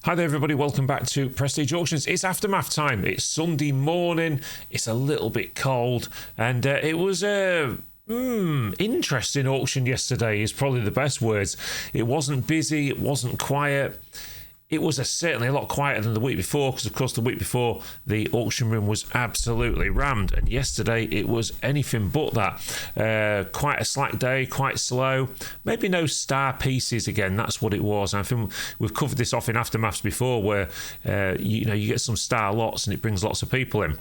Hi there everybody, welcome back to Prestige Auctions. It's aftermath time. It's Sunday morning, it's a little bit cold, and it was a interesting auction yesterday is probably the best words. It wasn't busy, it wasn't quiet. It was certainly a lot quieter than the week before, because of course the week before the auction room was absolutely rammed, and yesterday it was anything but that. Quite a slack day, quite slow, maybe no star pieces again. That's what it was. I think we've covered this off in aftermaths before, where you get some star lots and it brings lots of people in.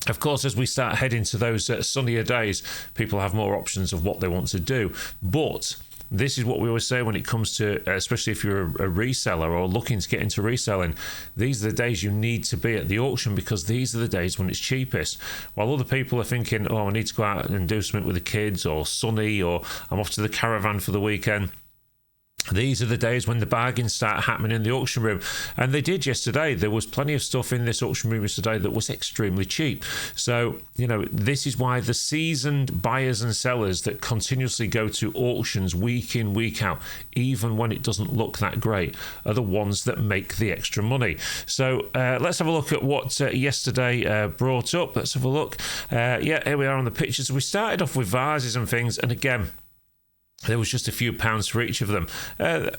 Of course, as we start heading to those sunnier days, people have more options of what they want to do, but this is what we always say when it comes to, especially if you're a reseller or looking to get into reselling, these are the days you need to be at the auction, because these are the days when it's cheapest. While other people are thinking, oh, I need to go out and do something with the kids, or sunny, or I'm off to the caravan for the weekend, these are the days when the bargains start happening in the auction room. And they did yesterday. There was plenty of stuff in this auction room yesterday that was extremely cheap. So, this is why the seasoned buyers and sellers that continuously go to auctions week in, week out, even when it doesn't look that great, are the ones that make the extra money. So let's have a look at what yesterday brought up. Let's have a look. Here we are on the pictures. We started off with vases and things, and again, there was just a few pounds for each of them.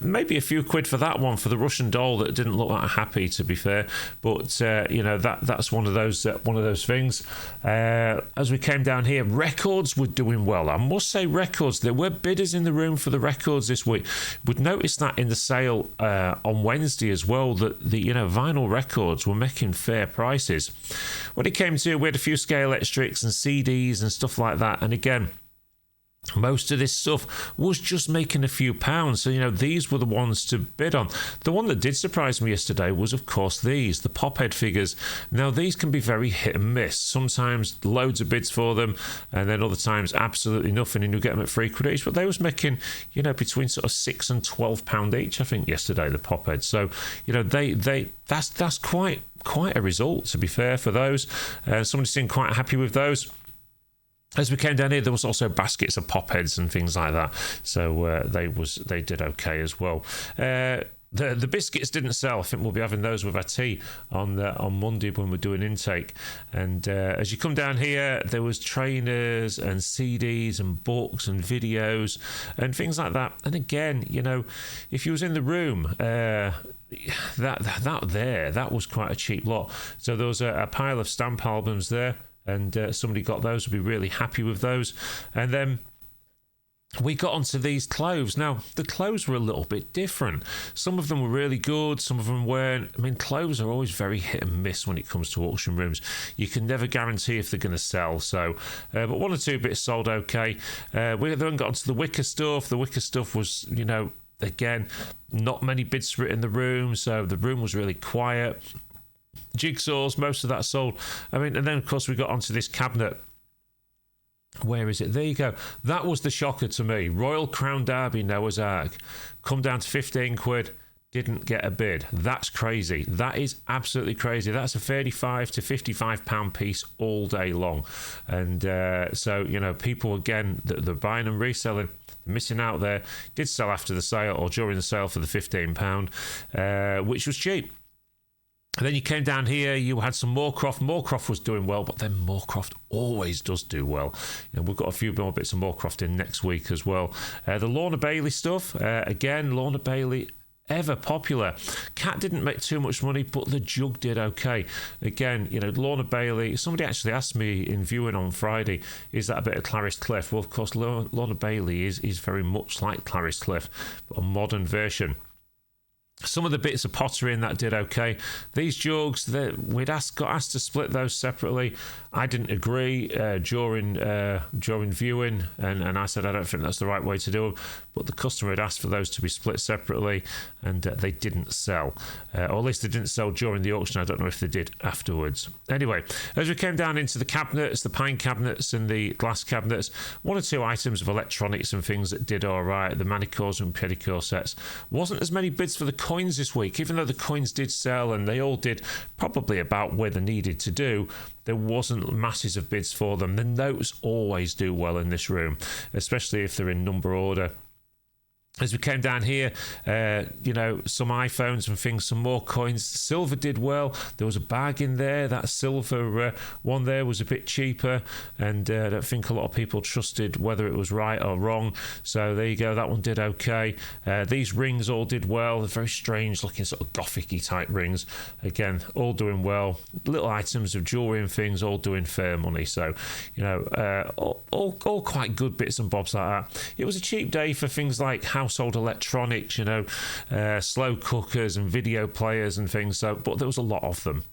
Maybe a few quid for that one, for the Russian doll that didn't look that happy, to be fair. But that's one of those things. As we came down here, records were doing well. I must say, records. There were bidders in the room for the records this week. We'd noticed that in the sale on Wednesday as well, that the vinyl records were making fair prices. When it came to, we had a few scale electrics and CDs and stuff like that. And again, most of this stuff was just making a few pounds. So, these were the ones to bid on. The one that did surprise me yesterday was, of course, the pop-head figures. Now, these can be very hit and miss. Sometimes loads of bids for them, and then other times absolutely nothing, and you get them at £3 each. But they was making, between sort of £6 and £12 each, I think, yesterday, the pop-heads. So, that's quite a result, to be fair, for those. Somebody seemed quite happy with those. As we came down here, there was also baskets of pop heads and things like that, so they did okay as well. The biscuits didn't sell. I think we'll be having those with our tea on Monday when we're doing intake. And as you come down here, there was trainers and CDs and books and videos and things like that. And again, if you was in the room, that was quite a cheap lot. So there was a pile of stamp albums there, and somebody got those, would be really happy with those. And then we got onto these clothes. Now, the clothes were a little bit different. Some of them were really good, some of them weren't. I mean, clothes are always very hit and miss when it comes to auction rooms. You can never guarantee if they're going to sell. So, but one or two bits sold okay. We then got onto the wicker stuff. The wicker stuff was, again, not many bids for it in the room, so the room was really quiet. Jigsaws, most of that sold. I mean, and then of course we got onto this cabinet. Where is it? There you go. That was the shocker to me. Royal Crown Derby Noah's Ark. Come down to 15 quid. Didn't get a bid. That's crazy. That is absolutely crazy. That's a 35 to 55 pound piece all day long. And so, people, again, they're buying and reselling, missing out there. Did sell after the sale or during the sale for the £15, which was cheap. And then you came down here, you had some Moorcroft. Moorcroft was doing well, but then Moorcroft always does do well. We've got a few more bits of Moorcroft in next week as well. The Lorna Bailey stuff, again, Lorna Bailey, ever popular. Cat didn't make too much money, but the jug did okay. Again, Lorna Bailey, somebody actually asked me in viewing on Friday, is that a bit of Clarice Cliff? Well, of course, Lorna Bailey is very much like Clarice Cliff, but a modern version. Some of the bits of pottery in that did okay. These jugs, got asked to split those separately. I didn't agree during viewing, and I said I don't think that's the right way to do them. But the customer had asked for those to be split separately, and they didn't sell, or at least they didn't sell during the auction. I don't know if they did afterwards. Anyway, as we came down into the cabinets, the pine cabinets and the glass cabinets, one or two items of electronics and things that did all right. The manicures and pedicure sets. Wasn't as many bids for the coins this week, even though the coins did sell and they all did probably about where they needed to do. There wasn't masses of bids for them. The notes always do well in this room, especially if they're in number order. As we came down here, some iPhones and things, some more coins. Silver did well. There was a bag in there. That silver one there was a bit cheaper, and I don't think a lot of people trusted whether it was right or wrong. So there you go. That one did okay. These rings all did well. They're very strange looking, sort of gothic-y type rings. Again, all doing well. Little items of jewellery and things all doing fair money. So, all quite good bits and bobs like that. It was a cheap day for things like household electronics, slow cookers and video players and things. So, but there was a lot of them.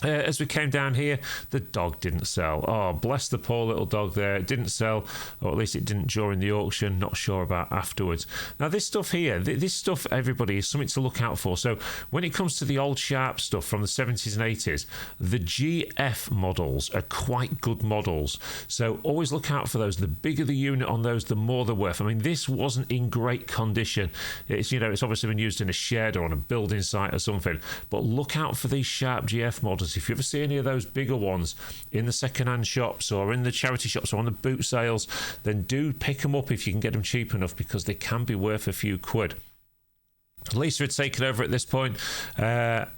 As we came down here, the dog didn't sell. Oh, bless the poor little dog there. It didn't sell, or at least it didn't during the auction. Not sure about afterwards. Now, this stuff here, this stuff, everybody, is something to look out for. So when it comes to the old sharp stuff from the 70s and 80s, the GF models are quite good models. So always look out for those. The bigger the unit on those, the more they're worth. I mean, this wasn't in great condition. It's, it's obviously been used in a shed or on a building site or something. But look out for these sharp GF models. If you ever see any of those bigger ones in the second-hand shops or in the charity shops or on the boot sales, then do pick them up if you can get them cheap enough, because they can be worth a few quid. Lisa had taken over at this point. Had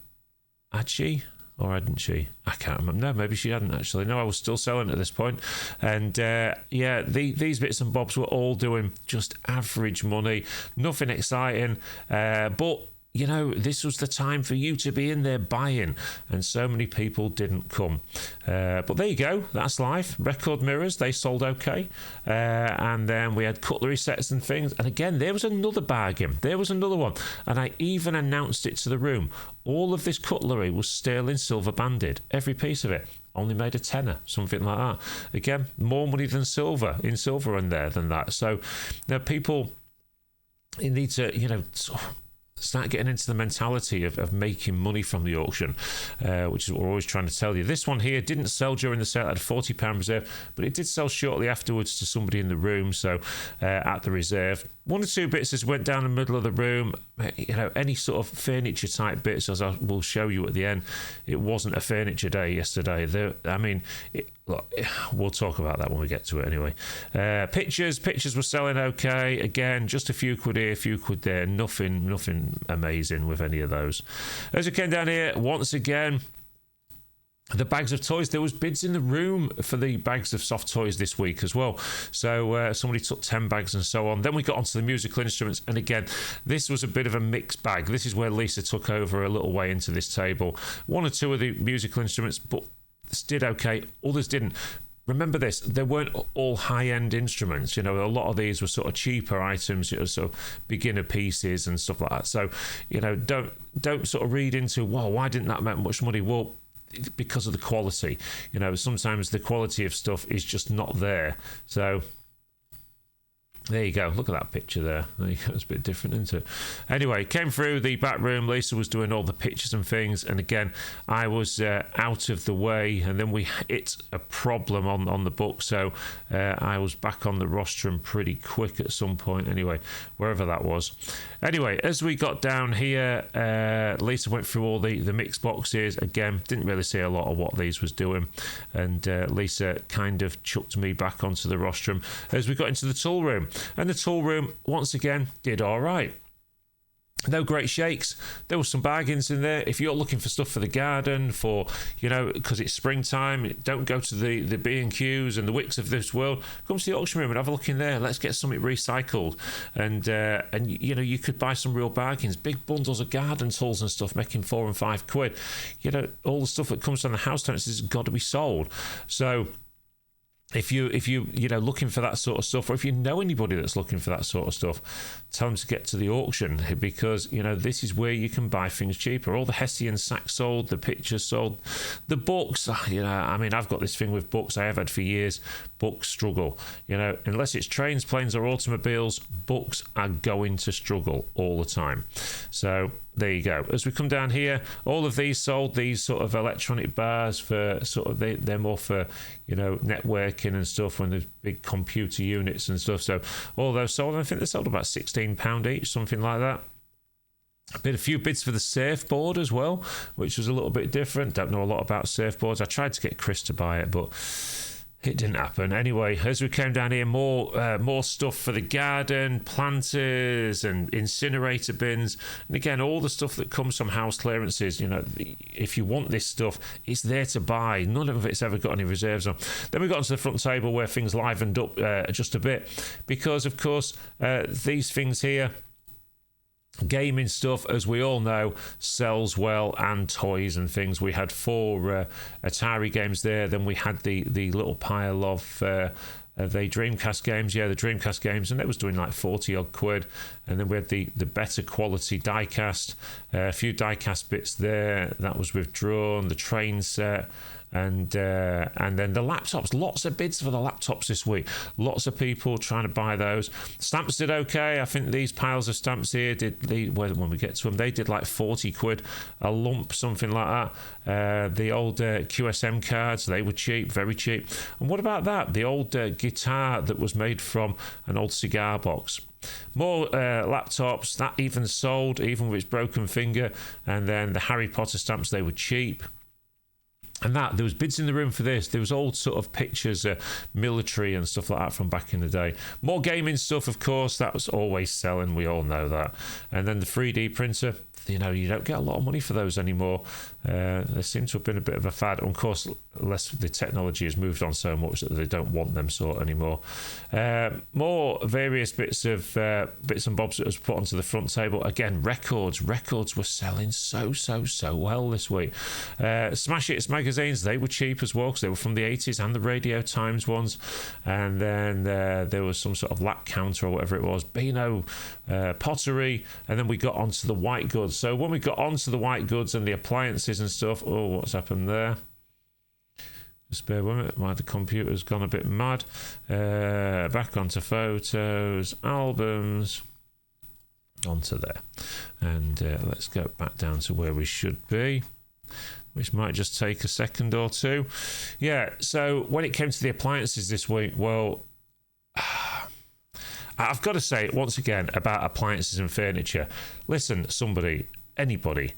she? Or hadn't she? I can't remember. No, maybe she hadn't actually. No, I was still selling at this point. And these bits and bobs were all doing just average money. Nothing exciting. But this was the time for you to be in there buying, and so many people didn't come. But there you go, that's life. Record mirrors, they sold okay. And then we had cutlery sets and things. And again, there was another bargain. There was another one. And I even announced it to the room. All of this cutlery was sterling silver banded, every piece of it. Only made a tenner, something like that. Again, more money than silver, in silver in there than that. So people, you need to, start getting into the mentality of making money from the auction, which is what we're always trying to tell you. This one here didn't sell during the sale. It had a £40 reserve, but it did sell shortly afterwards to somebody in the room, so at the reserve. One or two bits as went down the middle of the room, any sort of furniture type bits, as I will show you at the end. It wasn't a furniture day yesterday. Look, we'll talk about that when we get to it anyway. Pictures were selling okay. Again, just a few quid here, a few quid there. Nothing amazing with any of those. As we came down here, once again, the bags of toys, there was bids in the room for the bags of soft toys this week as well. So somebody took 10 bags and so on. Then we got onto the musical instruments, and again, this was a bit of a mixed bag. This is where Lisa took over a little way into this table. One or two of the musical instruments, but did okay. Others didn't. Remember this, they weren't all high-end instruments. A lot of these were sort of cheaper items, sort of beginner pieces and stuff like that. So, don't sort of read into, why didn't that make much money? Well, because of the quality. Sometimes the quality of stuff is just not there. So there you go. Look at that picture there. It's a bit different, isn't it? Anyway, came through the back room. Lisa was doing all the pictures and things. And again, I was out of the way. And then we hit a problem on the book. So I was back on the rostrum pretty quick at some point. Anyway, wherever that was. Anyway, as we got down here, Lisa went through all the mixed boxes. Again, didn't really see a lot of what these was doing. And Lisa kind of chucked me back onto the rostrum as we got into the tool room. And the tool room, once again, did all right. No great shakes. There were some bargains in there. If you're looking for stuff for the garden, because it's springtime, don't go to the B&Qs and the Wicks of this world. Come to the auction room and have a look in there. Let's get something recycled. And you could buy some real bargains. Big bundles of garden tools and stuff making 4 and 5 quid. All the stuff that comes from the house tenants has got to be sold. So if you looking for that sort of stuff, or if you know anybody that's looking for that sort of stuff, tell them to get to the auction, because this is where you can buy things cheaper. All the Hessian sacks sold, the pictures sold, the books. I've got this thing with books I have had for years. Books struggle. Unless it's trains, planes, or automobiles, books are going to struggle all the time. So there you go. As we come down here, all of these sold, these sort of electronic bars for they're more for networking and stuff, when there's big computer units and stuff. So all those sold. I think they sold about £16 each, something like that. A few bids for the surfboard as well, which was a little bit different. Don't know a lot about surfboards. I tried to get Chris to buy it, but It didn't happen. Anyway, as we came down here, more stuff for the garden, planters and incinerator bins. And again, all the stuff that comes from house clearances, you know, if you want this stuff, it's there to buy. None of it's ever got any reserves on. Then we got onto the front table where things livened up just a bit. Because, of course, these things here, gaming stuff, as we all know, sells well, and toys and things. We had 4 Atari games there. Then we had the little pile of the Dreamcast games. Yeah, the Dreamcast games, and that was doing like 40 odd quid. And then we had the better quality diecast, a few diecast bits there. That was withdrawn. The train set. And then the laptops, lots of bids for the laptops this week. Lots of people trying to buy those. Stamps did okay. I think these piles of stamps here when we get to them, they did like 40 quid a lump, something like that. The old QSM cards, they were cheap, very cheap. And what about that? The old guitar that was made from an old cigar box. More laptops, that even sold, even with its broken finger. And then the Harry Potter stamps, they were cheap. And there was bids in the room for this. There was all sort of pictures, military and stuff like that from back in the day. More gaming stuff, of course, that was always selling. We all know that. And then the 3D printer, you know, you don't get a lot of money for those anymore. They seem to have been a bit of a fad. And of course, unless the technology has moved on so much that they don't want them sort anymore. More various bits and bobs that was put onto the front table. Again, records were selling so well this week. Smash Hits magazines, they were cheap as well because they were from the 80s, and the Radio Times ones. And then there was some sort of lap counter or whatever it was, Beano, pottery, and then we got onto the white goods. So when we got onto the white goods and the appliances and stuff, oh, what's happened there? Just bear with it. The computer's gone a bit mad. Back onto photos, albums, onto there. And let's go back down to where we should be, which might just take a second or two. Yeah, so when it came to the appliances this week, well, I've got to say once again about appliances and furniture. Listen, anybody,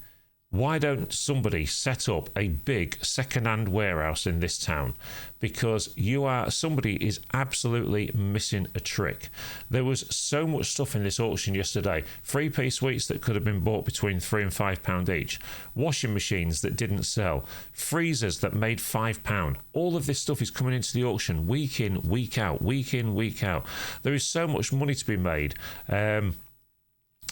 why don't somebody set up a big second-hand warehouse in this town? Because somebody is absolutely missing a trick. There was so much stuff in this auction yesterday. 3-piece suites that could have been bought between £3 and £5 each. Washing machines that didn't sell. Freezers that made £5. All of this stuff is coming into the auction week in, week out, week in, week out. There is so much money to be made.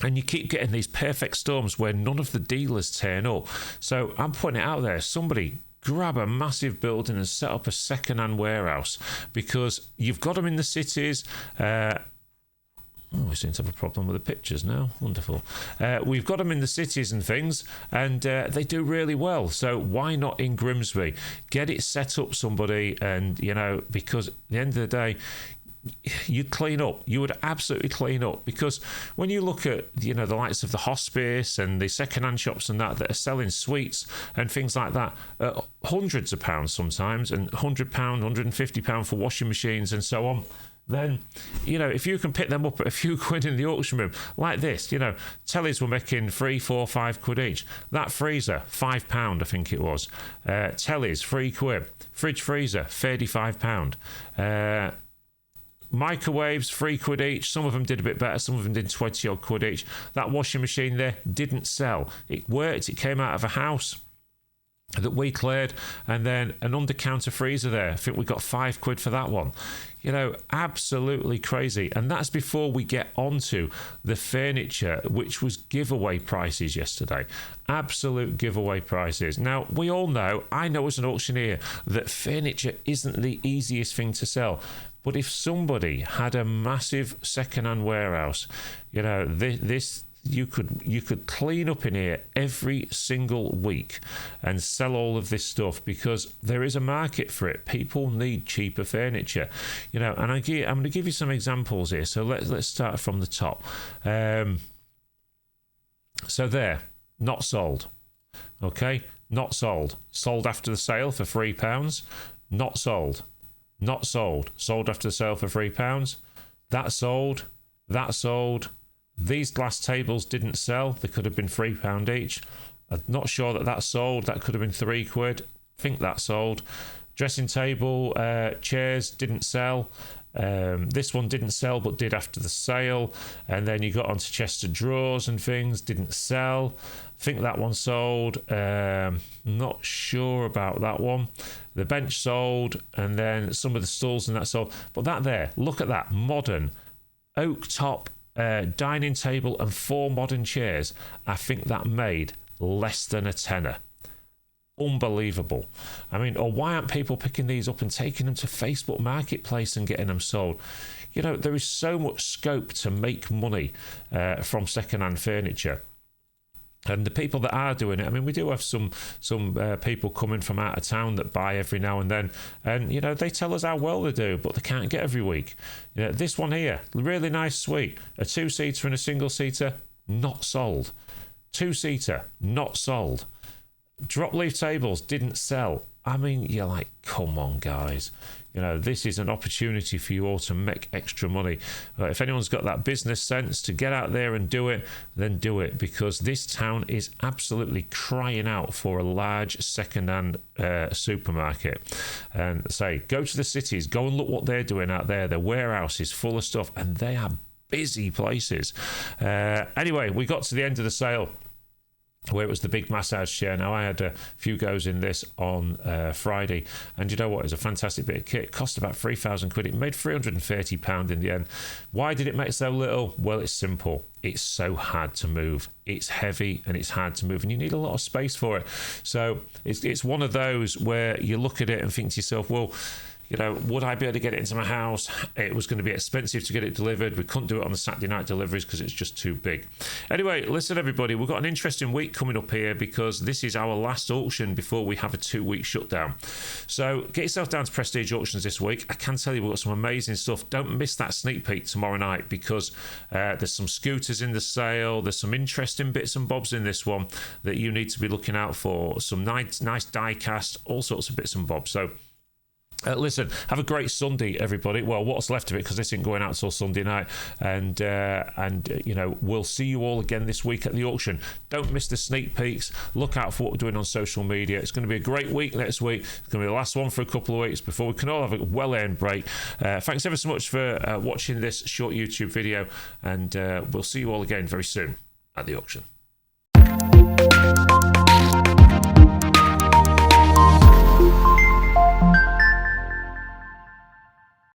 And you keep getting these perfect storms where none of the dealers turn up. So I'm putting it out there. Somebody grab a massive building and set up a second-hand warehouse, because you've got them in the cities. We seem to have a problem with the pictures now. Wonderful. We've got them in the cities and things, and they do really well. So why not in Grimsby? Get it set up, somebody, and, you know, because at the end of the day, you'd clean up. You would absolutely clean up, because when you look at, you know, the likes of the hospice and the second-hand shops and that are selling suites and things like that, hundreds of pounds sometimes, and £100, £150 for washing machines and so on, then, you know, if you can pick them up at a few quid in the auction room like this, you know, tellies were making 3, 4, 5 quid each. That freezer, £5, I think it was. Tellies, 3 quid. Fridge freezer, £35. Microwaves, 3 quid each. Some of them did a bit better, some of them did 20 odd quid each. That washing machine there didn't sell. It worked, it came out of a house that we cleared, and then an under-counter freezer there. I think we got 5 quid for that one. You know, absolutely crazy. And that's before we get onto the furniture, which was giveaway prices yesterday. Absolute giveaway prices. Now, we all know, I know as an auctioneer, that furniture isn't the easiest thing to sell. But if somebody had a massive second-hand warehouse, you know, this you could clean up in here every single week and sell all of this stuff, because there is a market for it. People need cheaper furniture, you know. And I'm going to give you some examples here. So let's start from the top. So there, not sold. Okay, not sold. Sold after the sale for £3. Not sold. Not sold. Sold after the sale for £3. That sold. That sold. These glass tables didn't sell. They could have been £3 each. I'm not sure that sold. That could have been 3 quid. I think that sold. Dressing table chairs didn't sell. This one didn't sell but did after the sale. And then you got onto chest of drawers and things, didn't sell. I think that one sold. Not sure about that one. The bench sold, and then some of the stools and that sold. But that there, look at that, modern oak top dining table and 4 modern chairs. I think that made less than a tenner. Unbelievable. I mean, or why aren't people picking these up and taking them to Facebook Marketplace and getting them sold? You know, there is so much scope to make money from second-hand furniture. And the people that are doing it, I mean, we do have some people coming from out of town that buy every now and then, and you know, they tell us how well they do, but they can't get every week. You know, this one here, really nice suite, a 2-seater and a single-seater, not sold. 2-seater, not sold. Drop leaf tables didn't sell. I mean, you're like, come on, guys. You know, this is an opportunity for you all to make extra money. If anyone's got that business sense to get out there and do it, then do it, because this town is absolutely crying out for a large second-hand supermarket. And say, go to the cities, go and look what they're doing out there. Their warehouse is full of stuff, and they are busy places. Anyway, we got to the end of the sale, where it was the big massage chair. Now, I had a few goes in this on Friday, and you know what? It was a fantastic bit of kit. It cost about 3,000 quid. It made £330 in the end. Why did it make so little? Well, it's simple. It's so hard to move. It's heavy and it's hard to move, and you need a lot of space for it. So it's one of those where you look at it and think to yourself, well, you know, would I be able to get it into my house? It was going to be expensive to get it delivered. We couldn't do it on the Saturday night deliveries because it's just too big. Anyway, listen, everybody, we've got an interesting week coming up here because this is our last auction before we have a 2-week shutdown. So get yourself down to Prestige Auctions this week. I can tell you we've got some amazing stuff. Don't miss that sneak peek tomorrow night, because there's some scooters in the sale. There's some interesting bits and bobs in this one that you need to be looking out for. Some nice die cast, all sorts of bits and bobs. So listen, have a great Sunday, everybody. Well, what's left of it, because this isn't going out till Sunday night. And you know, we'll see you all again this week at the auction. Don't miss the sneak peeks. Look out for what we're doing on social media. It's going to be a great week next week. It's going to be the last one for a couple of weeks before we can all have a well-earned break. Thanks ever so much for watching this short YouTube video, and we'll see you all again very soon at the auction.